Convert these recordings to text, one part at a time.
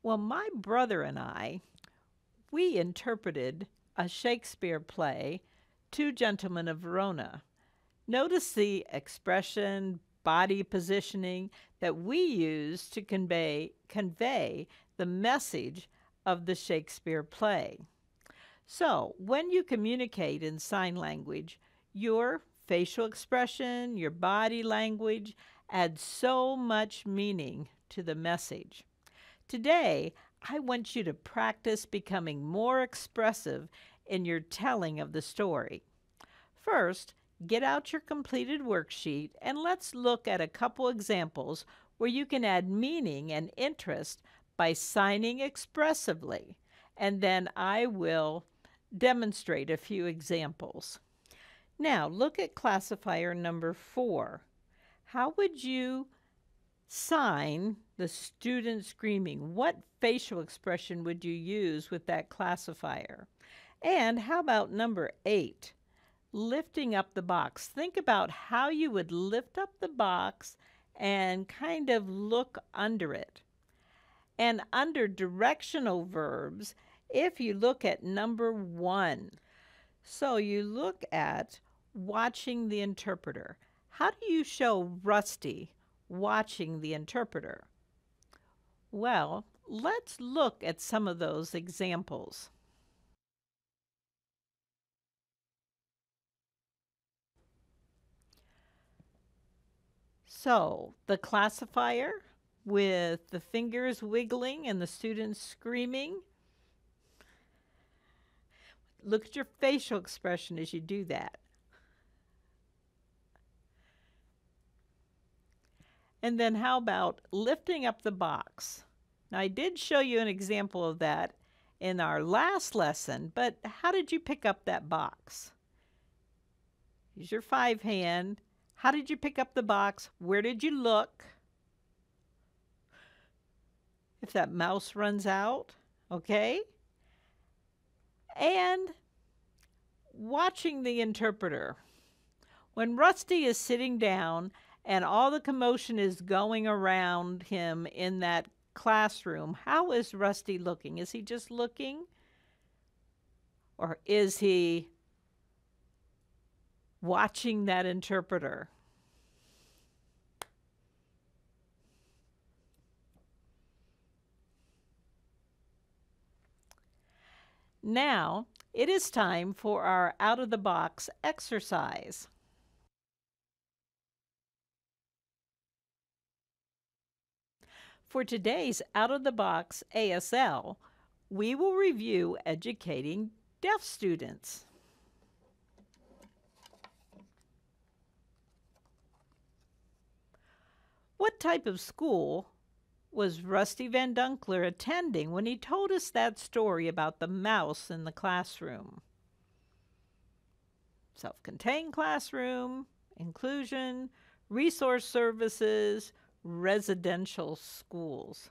Well, my brother and I, we interpreted a Shakespeare play, Two Gentlemen of Verona. Notice the expression, body positioning that we use to convey the message of the Shakespeare play. So, when you communicate in sign language, your facial expression, your body language adds so much meaning to the message. Today, I want you to practice becoming more expressive in your telling of the story. First, get out your completed worksheet and let's look at a couple examples where you can add meaning and interest by signing expressively. And then I will demonstrate a few examples. Now, look at classifier number 4. How would you sign the student screaming? What facial expression would you use with that classifier? And how about number 8? Lifting up the box. Think about how you would lift up the box and kind of look under it. And under directional verbs, if you look at number 1, so you look at watching the interpreter. How do you show Rusty watching the interpreter? Well, let's look at some of those examples. So, the classifier with the fingers wiggling and the students screaming. Look at your facial expression as you do that. And then how about lifting up the box? Now, I did show you an example of that in our last lesson, but how did you pick up that box? Use your 5 hand. How did you pick up the box? Where did you look? If that mouse runs out, okay? And watching the interpreter. When Rusty is sitting down and all the commotion is going around him in that classroom, how is Rusty looking? Is he just looking? Or is he watching that interpreter? Now, it is time for our out-of-the-box exercise. For today's out-of-the-box ASL, we will review educating deaf students. What type of school was Rusty Van Dunkler attending when he told us that story about the mouse in the classroom? Self-contained classroom, inclusion, resource services, residential schools.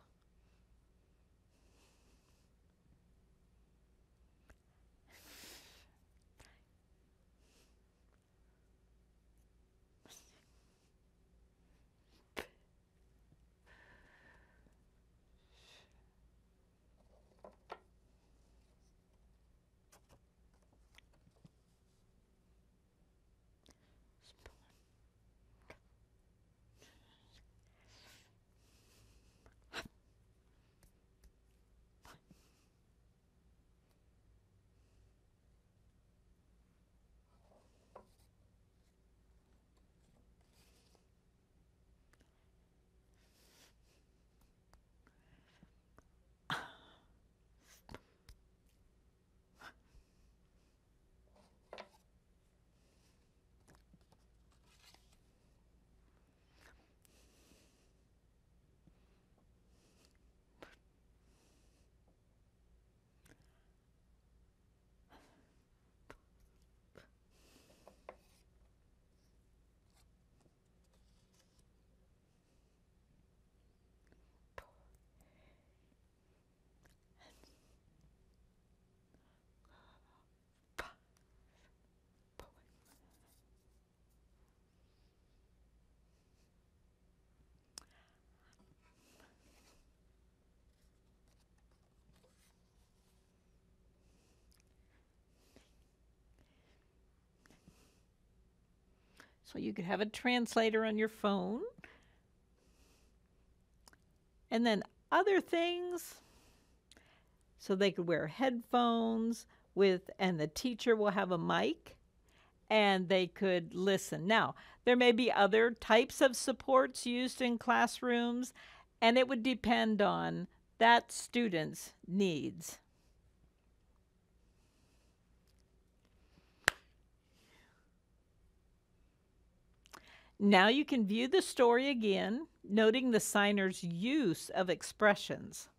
So you could have a translator on your phone. And then other things, so they could wear headphones and the teacher will have a mic and they could listen. Now, there may be other types of supports used in classrooms, and it would depend on that student's needs. Now you can view the story again, noting the signer's use of expressions.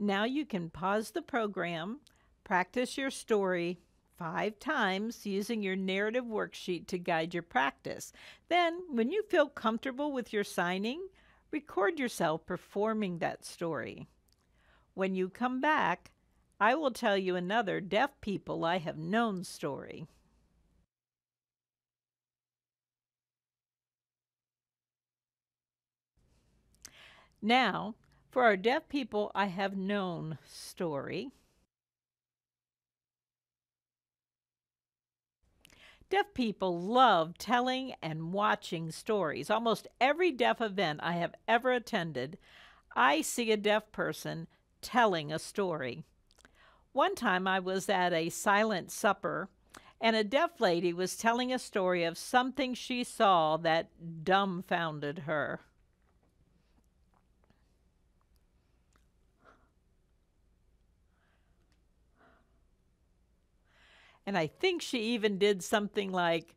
Now you can pause the program, practice your story 5 times using your narrative worksheet to guide your practice. Then, when you feel comfortable with your signing, record yourself performing that story. When you come back, I will tell you another deaf people I have known story. Now, for our deaf people I have known story. Deaf people love telling and watching stories. Almost every deaf event I have ever attended, I see a deaf person telling a story. One time I was at a silent supper, and a deaf lady was telling a story of something she saw that dumbfounded her. And I think she even did something like,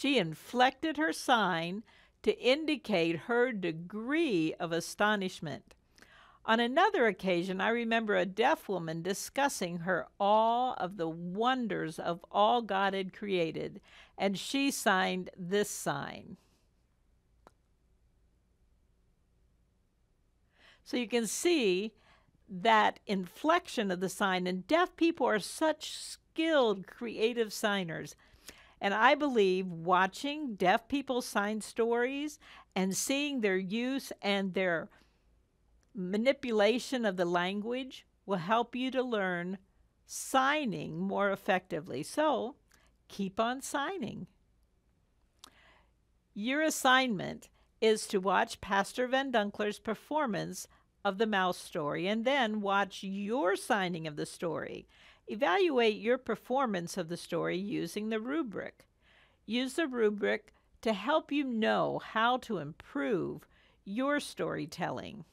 She inflected her sign to indicate her degree of astonishment. On another occasion, I remember a deaf woman discussing her awe of the wonders of all God had created, and she signed this sign. So you can see that inflection of the sign, and deaf people are such skilled, creative signers. And I believe watching deaf people sign stories and seeing their use and their manipulation of the language will help you to learn signing more effectively. So keep on signing. Your assignment is to watch Pastor Van Dunkler's performance of the mouse story and then watch your signing of the story. Evaluate your performance of the story using the rubric. Use the rubric to help you know how to improve your storytelling.